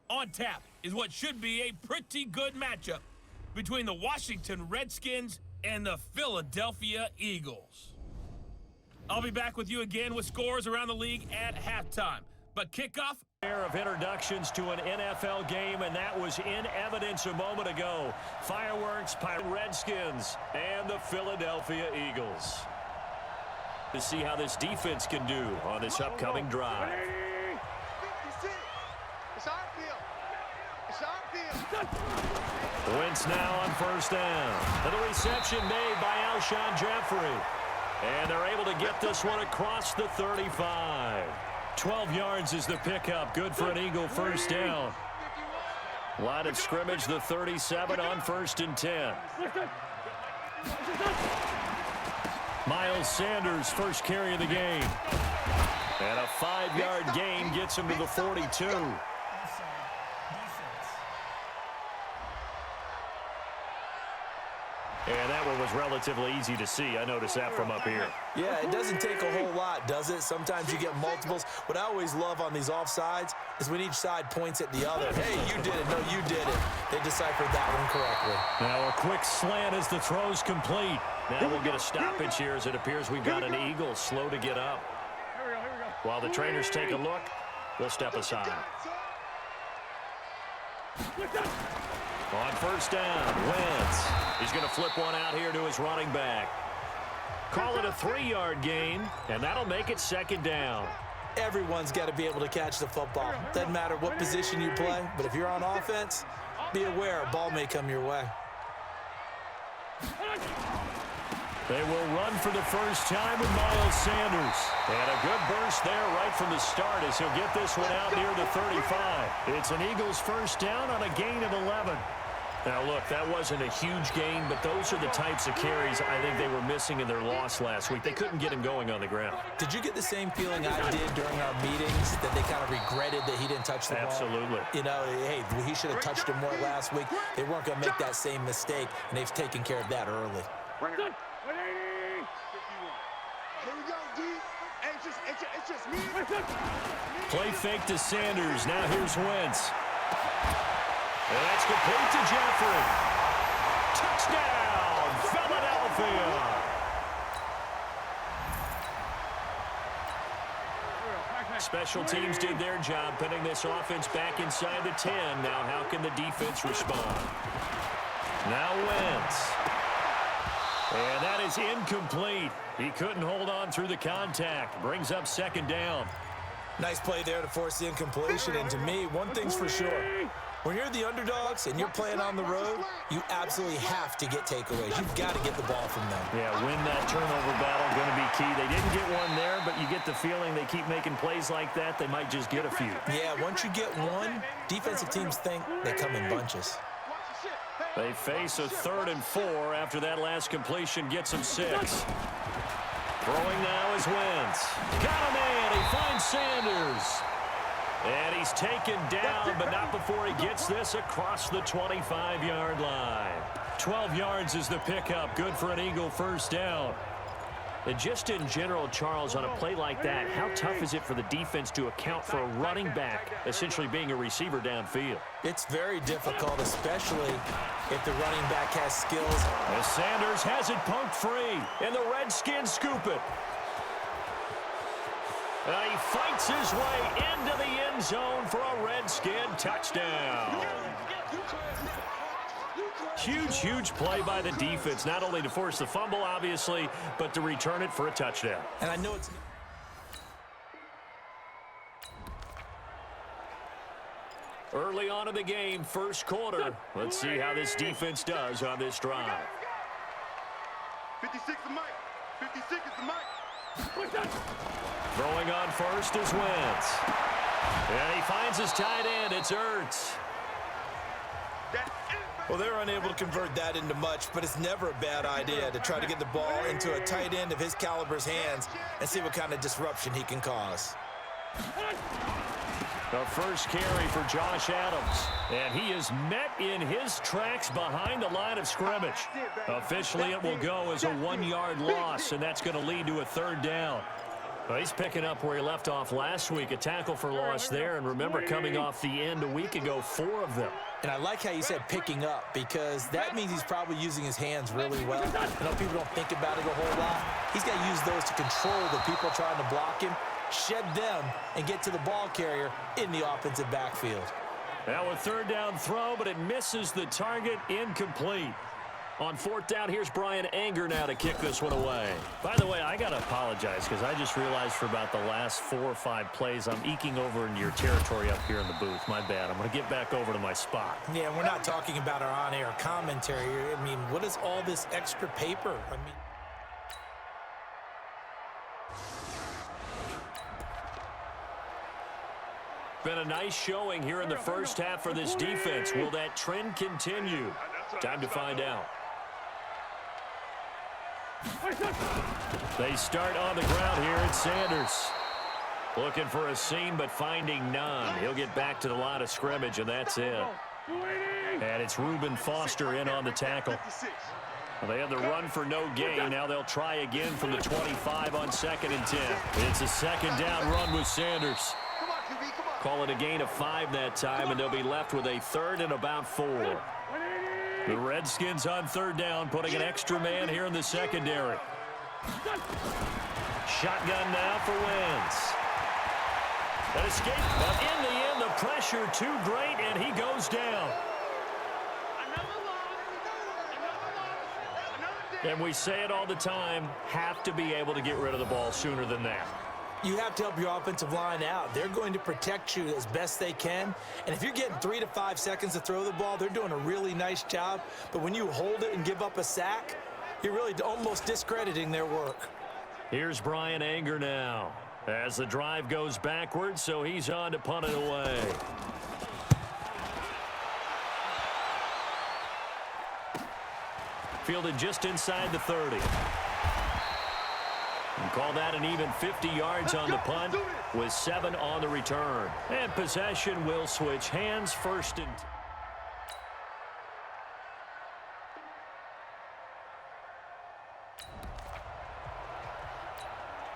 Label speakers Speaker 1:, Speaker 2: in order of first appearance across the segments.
Speaker 1: On tap is what should be a pretty good matchup between the Washington Redskins and the Philadelphia Eagles. I'll be back with you again with scores around the league at halftime. But kickoff.
Speaker 2: Pair of introductions to an NFL game, and that was in evidence a moment ago. Fireworks, Redskins, and the Philadelphia Eagles. To see how this defense can do on this upcoming drive. Wentz now on first down. And the reception made by Alshon Jeffrey. And they're able to get this one across the 35. 12 yards is the pickup. Good for an Eagle first down. Line of scrimmage, the 37 on 1st and 10. Miles Sanders, first carry of the game. And a 5-yard gain gets him to the 42. And that one was relatively easy to see. I noticed that from up here.
Speaker 3: Yeah, it doesn't take a whole lot, does it? Sometimes you get multiples. What I always love on these offsides is when each side points at the other. Hey, you did it. No, you did it. They deciphered that one correctly.
Speaker 2: Now a quick slant as the throw's complete. Now we'll get a stoppage here as it appears we've got an Eagle slow to get up. While the trainers take a look, we'll step aside. On first down, Wentz. He's going to flip one out here to his running back. Call it a 3-yard gain, and that'll make it 2nd down.
Speaker 3: Everyone's got to be able to catch the football. Doesn't matter what position you play, but if you're on offense, be aware a ball may come your way.
Speaker 2: They will run for the first time with Miles Sanders. And a good burst there right from the start as he'll get this one out near the 35. It's an Eagles first down on a gain of 11. Now, look, that wasn't a huge gain, but those are the types of carries I think they were missing in their loss last week. They couldn't get him going on the ground.
Speaker 3: Did you get the same feeling I did during our meetings, that they kind of regretted that he didn't touch the ball?
Speaker 2: Absolutely.
Speaker 3: You know, hey, he should have touched him more last week. They weren't going to make that same mistake, and they've taken care of that early.
Speaker 2: Play fake to Sanders. Now here's Wentz. And that's complete to Jeffrey. Touchdown, Philadelphia. Special teams did their job putting this offense back inside the 10. Now how can the defense respond? Now Wentz. And that is incomplete. He couldn't hold on through the contact. Brings up 2nd down.
Speaker 3: Nice play there to force the incompletion. And to me, one thing's for sure. When you're the underdogs and you're playing on the road, you absolutely have to get takeaways. You've got to get the ball from them.
Speaker 2: Yeah, win that turnover battle, going to be key. They didn't get one there, but you get the feeling they keep making plays like that, they might just get a few.
Speaker 3: Yeah, once you get one, defensive teams think they come in bunches.
Speaker 2: They face a 3rd and 4 after that last completion gets them 6. Throwing now is Wentz. Got a man. He finds Sanders. And he's taken down, but not before he gets this across the 25-yard line. 12 yards is the pickup. Good for an Eagle first down. And just in general, Charles, on a play like that, how tough is it for the defense to account for a running back essentially being a receiver downfield?
Speaker 3: It's very difficult, especially if the running back has skills.
Speaker 2: As Sanders has it poked free, and the Redskins scoop it. And he fights his way into the end zone for a Redskin touchdown. Huge, huge play by the defense, not only to force the fumble, obviously, but to return it for a touchdown.
Speaker 3: And I know it's...
Speaker 2: Early on in the game, first quarter. Let's see how this defense does on this drive.
Speaker 4: 56 is Mike. 56 is the Mike.
Speaker 2: Throwing on first is Wentz. And he finds his tight end. It's Ertz.
Speaker 3: Well, they're unable to convert that into much, but it's never a bad idea to try to get the ball into a tight end of his caliber's hands and see what kind of disruption he can cause.
Speaker 2: The first carry for Josh Adams, and he is met in his tracks behind the line of scrimmage. Officially, it will go as a 1-yard loss, and that's going to lead to a 3rd down. Well, he's picking up where he left off last week. A tackle for loss there. And remember, coming off the end a week ago, 4 of them.
Speaker 3: And I like how you said picking up, because that means he's probably using his hands really well. I know people don't think about it a whole lot. He's got to use those to control the people trying to block him, shed them, and get to the ball carrier in the offensive backfield.
Speaker 2: Now a 3rd down throw, but it misses the target, incomplete. On 4th down, here's Brian Anger now to kick this one away. By the way, I got to apologize because I just realized for about the last 4 or 5 plays, I'm eking over into your territory up here in the booth. My bad. I'm going to get back over to my spot.
Speaker 3: Yeah, we're not talking about our on-air commentary. I mean, what is all this extra paper? I mean...
Speaker 2: Been a nice showing here in the first half for this defense. Will that trend continue? Time to find out. They start on the ground here at Sanders. Looking for a seam, but finding none. He'll get back to the line of scrimmage, and that's it. And it's Reuben Foster in on the tackle. Well, they had the run for no gain. Now they'll try again from the 25 on 2nd and 10. It's a 2nd down run with Sanders. Call it a gain of 5 that time, and they'll be left with a 3rd and about 4. The Redskins on 3rd down, putting an extra man here in the secondary. Shotgun now for Wentz. An escape, but in the end, the pressure too great, and he goes down. And we say it all the time, have to be able to get rid of the ball sooner than that.
Speaker 3: You have to help your offensive line out. They're going to protect you as best they can. And if you're getting 3 to 5 seconds to throw the ball, they're doing a really nice job. But when you hold it and give up a sack, you're really almost discrediting their work.
Speaker 2: Here's Brian Anger now as the drive goes backwards, so he's on to punt it away. Fielded just inside the 30. And call that an even 50 yards on the punt with 7 on the return. And possession will switch hands. 1st and...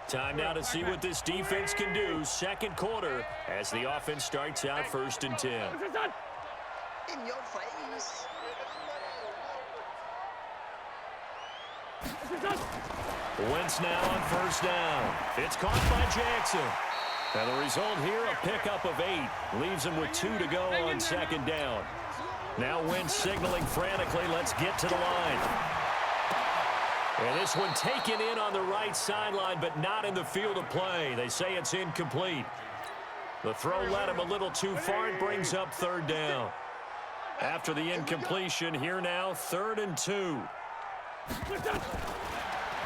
Speaker 2: Time now to see what this defense can do. 2nd quarter as the offense starts out 1st and 10.
Speaker 5: In your face.
Speaker 2: Wentz now on 1st down. It's caught by Jackson. And the result here, a pickup of 8. Leaves him with 2 to go on 2nd down. Now Wentz signaling frantically, let's get to the line. And this one taken in on the right sideline, but not in the field of play. They say it's incomplete. The throw led him a little too far. It brings up 3rd down. After the incompletion, here now, 3rd and 2.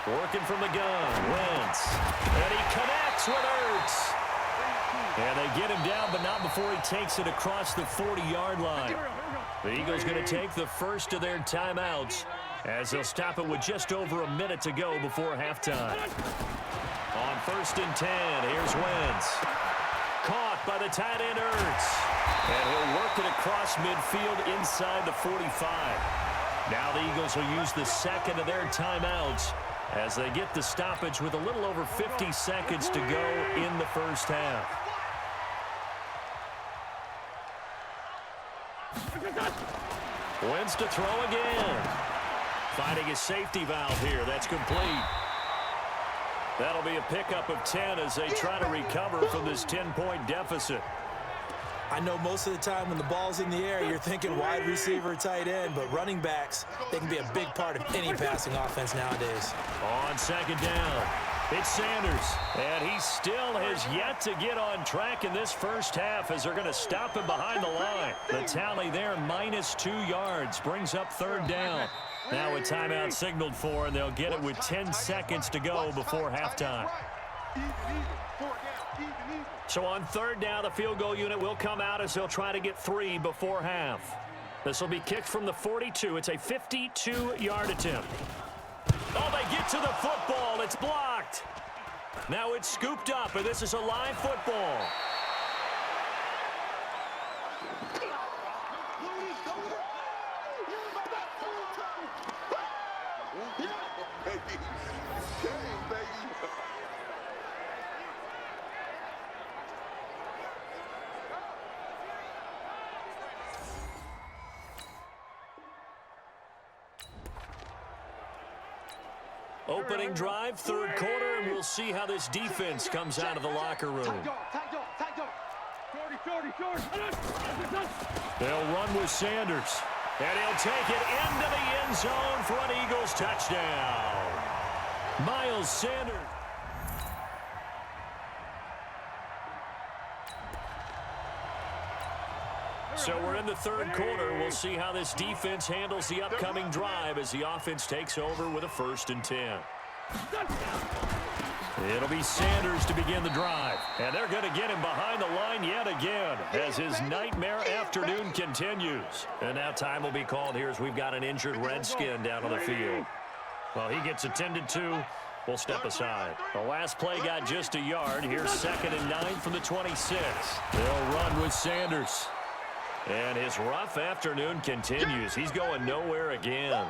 Speaker 2: Working from the gun, Wentz. And he connects with Ertz. And they get him down, but not before he takes it across the 40-yard line. The Eagles going to take the first of their timeouts as they'll stop it with just over a minute to go before halftime. On 1st and 10, here's Wentz. Caught by the tight end Ertz. And he'll work it across midfield inside the 45. Now the Eagles will use the 2nd of their timeouts as they get the stoppage with a little over 50 seconds to go in the first half. Wentz to throw again. Finding a safety valve here. That's complete. That'll be a pickup of 10 as they try to recover from this 10-point deficit.
Speaker 3: I know most of the time when the ball's in the air, you're thinking wide receiver, tight end, but running backs, they can be a big part of any passing offense nowadays.
Speaker 2: On 2nd down, it's Sanders, and he still has yet to get on track in this first half as they're going to stop him behind the line. The tally there, -2 yards, brings up 3rd down. Now a timeout signaled for, and they'll get it with 10 seconds to go before halftime. So on 3rd down, the field goal unit will come out as they'll try to get 3 before half. This will be kicked from the 42. It's a 52-yard attempt. Oh, they get to the football. It's blocked. Now it's scooped up, and this is a live football. Opening drive, third quarter, and we'll see how this defense comes out of the locker room. They'll run with Sanders, and he'll take it into the end zone for an Eagles touchdown. Miles Sanders. So we're in the third quarter. We'll see how this defense handles the upcoming drive as the offense takes over with a 1st and 10. It'll be Sanders to begin the drive. And they're going to get him behind the line yet again as his nightmare afternoon continues. And now time will be called here as we've got an injured Redskin down on the field. Well, he gets attended to. We'll step aside. The last play got just a yard. Here's 2nd and 9 from the 26. They'll run with Sanders. And his rough afternoon continues. He's going nowhere again.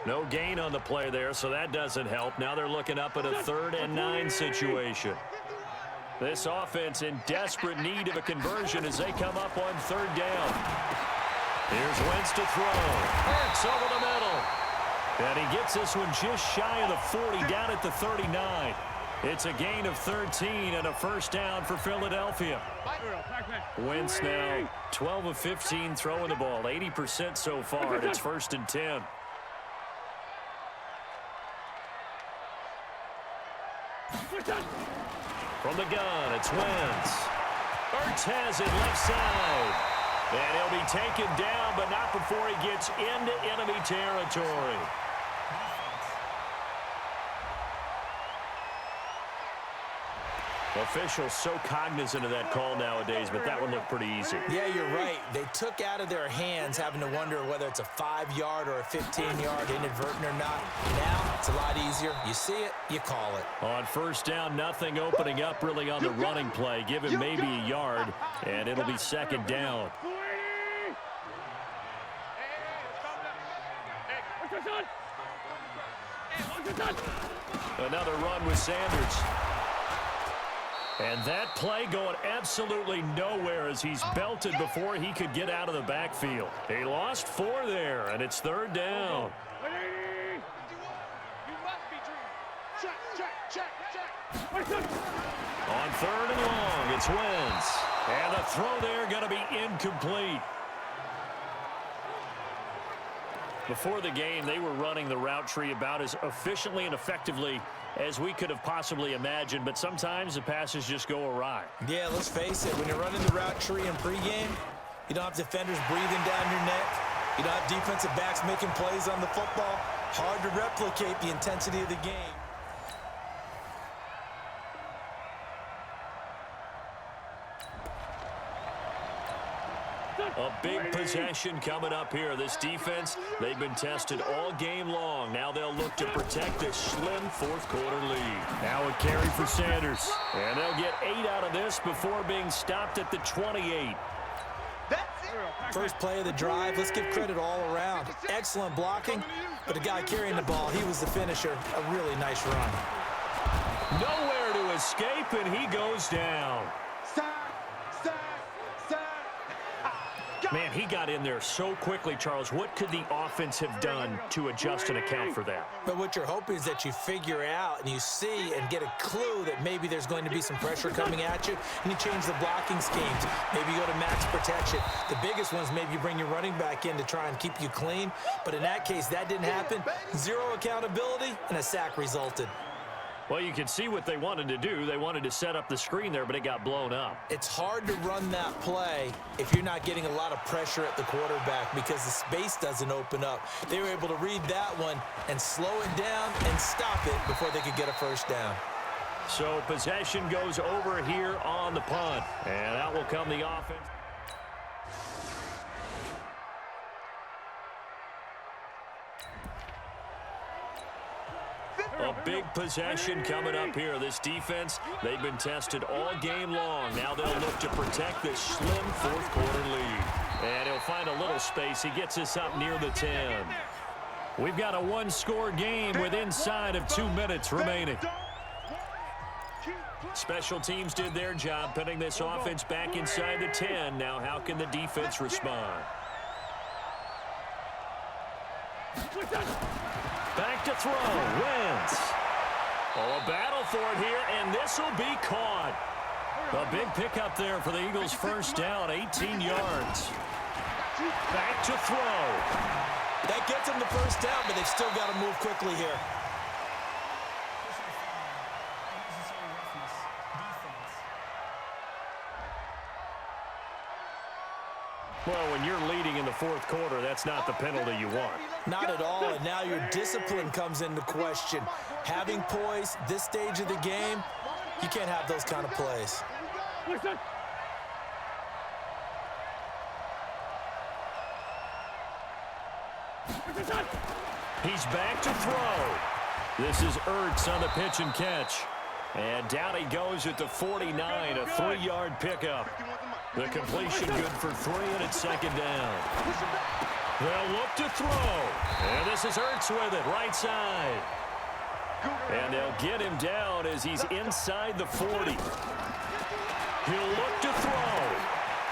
Speaker 2: No gain on the play there, so that doesn't help. Now they're looking up at a 3rd and 9 situation. This offense in desperate need of a conversion as they come up on 3rd down. Here's Wentz to throw. Hurts over the middle. And he gets this one just shy of the 40, down at the 39. It's a gain of 13 and a 1st down for Philadelphia. Wentz now 12 of 15 throwing the ball, 80% so far, and it's 1st and 10. From the gun, it's Wentz. Ertz has it left side. And he'll be taken down, but not before he gets into enemy territory. Officials so cognizant of that call nowadays, but that one looked pretty easy.
Speaker 3: Yeah, you're right. They took out of their hands having to wonder whether it's a 5-yard or a 15-yard, inadvertent or not. Now it's a lot easier. You see it, you call it.
Speaker 2: On 1st down, nothing opening up really on the running play. Give him maybe a yard, and it'll be 2nd down. Another run with Sanders. And that play going absolutely nowhere as he's belted before he could get out of the backfield. He lost 4 there, and it's 3rd down. On 3rd and long, it's Wentz. And the throw there going to be incomplete. Before the game, they were running the route tree about as efficiently and effectively as we could have possibly imagined, but sometimes the passes just go awry.
Speaker 3: Yeah, let's face it, when you're running the route tree in pregame, you don't have defenders breathing down your neck. You don't have defensive backs making plays on the football. Hard to replicate the intensity of the game.
Speaker 2: A big possession coming up here. This defense, they've been tested all game long. Now they'll look to protect this slim 4th quarter lead. Now a carry for Sanders. And they'll get 8 out of this before being stopped at the 28.
Speaker 3: First play of the drive, let's give credit all around. Excellent blocking, but the guy carrying the ball, he was the finisher. A really nice run.
Speaker 2: Nowhere to escape, and he goes down. Man, he got in there so quickly, Charles. What could the offense have done to adjust and account for that?
Speaker 3: But what you're hoping is that you figure out and you see and get a clue that maybe there's going to be some pressure coming at you, and you change the blocking schemes. Maybe you go to max protection. The biggest one is maybe you bring your running back in to try and keep you clean. But in that case, that didn't happen. 0 accountability, and a sack resulted.
Speaker 2: Well, you can see what they wanted to do. They wanted to set up the screen there, but it got blown up.
Speaker 3: It's hard to run that play if you're not getting a lot of pressure at the quarterback because the space doesn't open up. They were able to read that one and slow it down and stop it before they could get a 1st down.
Speaker 2: So possession goes over here on the punt, and out will come the offense. A big possession coming up here. This defense, they've been tested all game long. Now they'll look to protect this slim 4th quarter lead. And he'll find a little space. He gets this up near the 10. We've got a 1-score game with inside of 2 minutes remaining. Special teams did their job putting this offense back inside the 10. Now how can the defense respond? Back to throw. Wentz. Oh, a battle for it here, and this will be caught. A big pickup there for the Eagles' first down, 18 yards. Back to throw.
Speaker 3: That gets them the first down, but they've still got to move quickly here.
Speaker 2: Well, when you're leading in the fourth quarter, that's not the penalty you want.
Speaker 3: Not at all, and now your discipline comes into question. Having poise this stage of the game, you can't have those kind of plays.
Speaker 2: He's back to throw. This is Ertz on the pitch and catch. And down he goes at the 49, a 3-yard pickup. The completion good for 3, and it's second down. They'll look to throw. And this is Ertz with it, right side. And they'll get him down as he's inside the 40. He'll look to throw.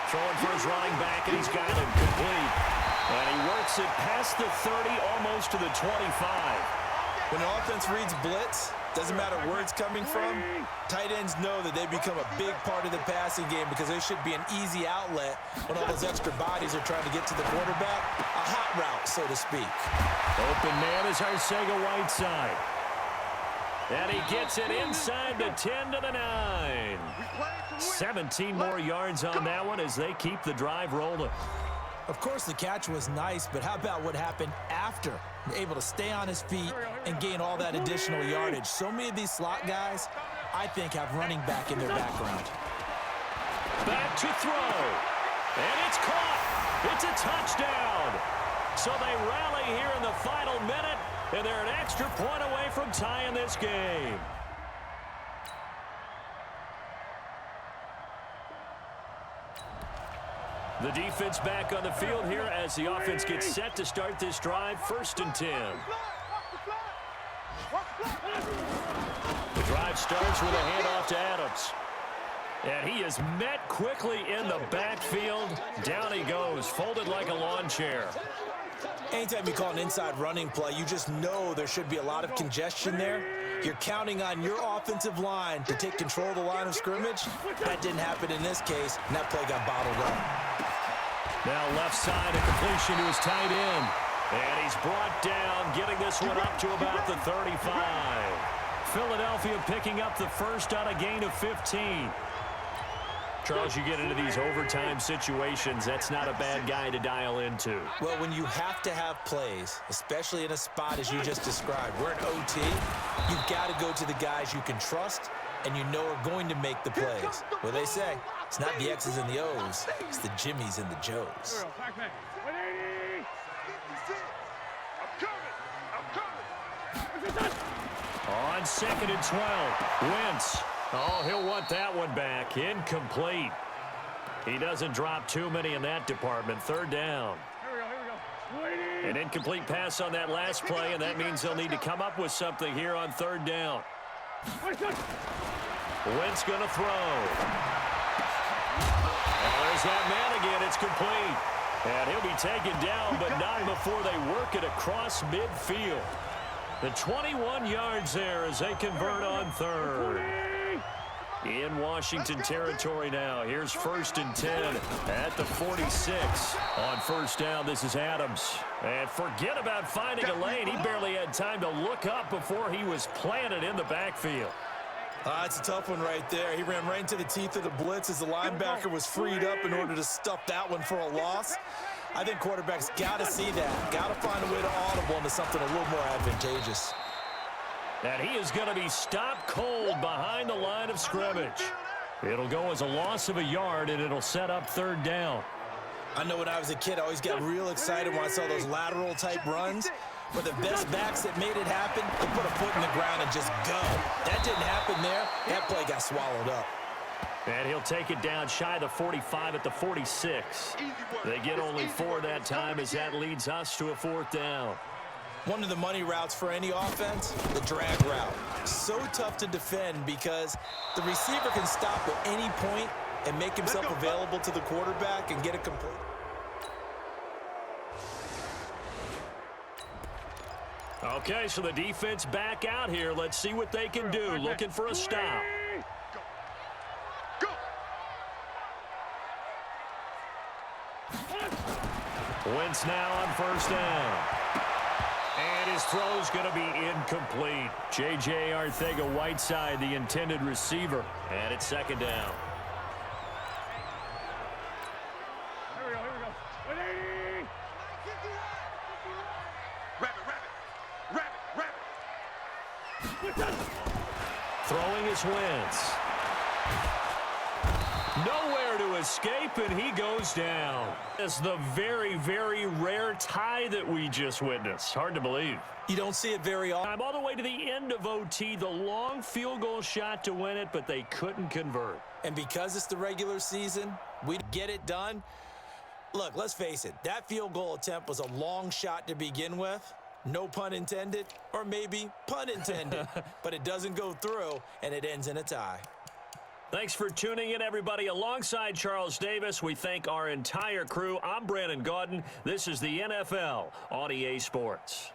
Speaker 2: Throwing for his running back, and he's got him complete. And he works it past the 30, almost to the 25.
Speaker 3: When the offense reads blitz, doesn't matter where it's coming from, tight ends know that they become a big part of the passing game because there should be an easy outlet when all those extra bodies are trying to get to the quarterback. A hot route, so to speak.
Speaker 2: Open man is Arcega-Whiteside. And he gets it inside the 10 to the 9. 17 more yards on that one as they keep the drive rolling.
Speaker 3: Of course, the catch was nice, but how about what happened after? Able to stay on his feet and gain all that additional yardage. So many of these slot guys, I think, have running back in their background.
Speaker 2: Back to throw. And it's caught. It's a touchdown. So they rally here in the final minute, and they're an extra point away from tying this game. The defense back on the field here as the offense gets set to start this drive, 1st and 10. The drive starts with a handoff to Adams. And he is met quickly in the backfield. Down he goes, folded like a lawn chair.
Speaker 3: Anytime you call an inside running play, you just know there should be a lot of congestion there. You're counting on your offensive line to take control of the line of scrimmage. That didn't happen in this case, and that play got bottled up.
Speaker 2: Now left side, a completion to his tight end. And he's brought down, getting this one up to about the 35. Philadelphia picking up the first on a gain of 15. Charles, you get into these overtime situations, that's not a bad guy to dial into.
Speaker 3: Well, when you have to have plays, especially in a spot as you just described, we're in OT, you've got to go to the guys you can trust and you know are going to make the plays. Well, they say, it's not the X's and the O's, it's the Jimmies and the Joes.
Speaker 2: On 2nd and 12, Wentz. Oh, he'll want that one back. Incomplete. He doesn't drop too many in that department. 3rd down. An incomplete pass on that last play, and that means they'll need to come up with something here on 3rd down. Wentz going to throw. And there's that man again. It's complete. And he'll be taken down, but not before they work it across midfield. The 21 yards there as they convert on 3rd. In Washington territory now. Here's 1st and 10 at the 46. On 1st down, this is Adams. And forget about finding a lane. He barely had time to look up before he was planted in the backfield.
Speaker 3: It's a tough one right there. He ran right into the teeth of the blitz as the linebacker was freed up in order to stuff that one for a loss. I think quarterbacks got to see that. Got to find a way to audible into something a little more advantageous.
Speaker 2: And he is going to be stopped cold behind the line of scrimmage. It'll go as a loss of a yard, and it'll set up 3rd down.
Speaker 3: I know when I was a kid, I always got real excited when I saw those lateral-type runs. But the best backs that made it happen, they put a foot in the ground and just go. That didn't happen there. That play got swallowed up.
Speaker 2: And he'll take it down shy of the 45 at the 46. They get only 4 that time as that leads us to a 4th down.
Speaker 3: One of the money routes for any offense, the drag route. So tough to defend because the receiver can stop at any point and make himself available to the quarterback and get it complete.
Speaker 2: Okay, so the defense back out here. Let's see what they can do. Looking for a stop.
Speaker 4: Go.
Speaker 2: Wentz now on first down. And his throw's going to be incomplete. J.J. Arcega-Whiteside, the intended receiver. And it's second down.
Speaker 4: Here we go. 180. Rabbit.
Speaker 2: Throwing is Wentz. Nowhere to escape, and he goes down. It's the very, very rare tie that we just witnessed. Hard to believe.
Speaker 3: You don't see it very often.
Speaker 2: I'm all the way to the end of OT, the long field goal shot to win it, but they couldn't convert.
Speaker 3: And because it's the regular season, we get it done. Look, let's face it. That field goal attempt was a long shot to begin with. No pun intended, or maybe pun intended. But it doesn't go through, and it ends in a tie.
Speaker 2: Thanks for tuning in, everybody. Alongside Charles Davis, we thank our entire crew. I'm Brandon Gaudin. This is the NFL on EA Sports.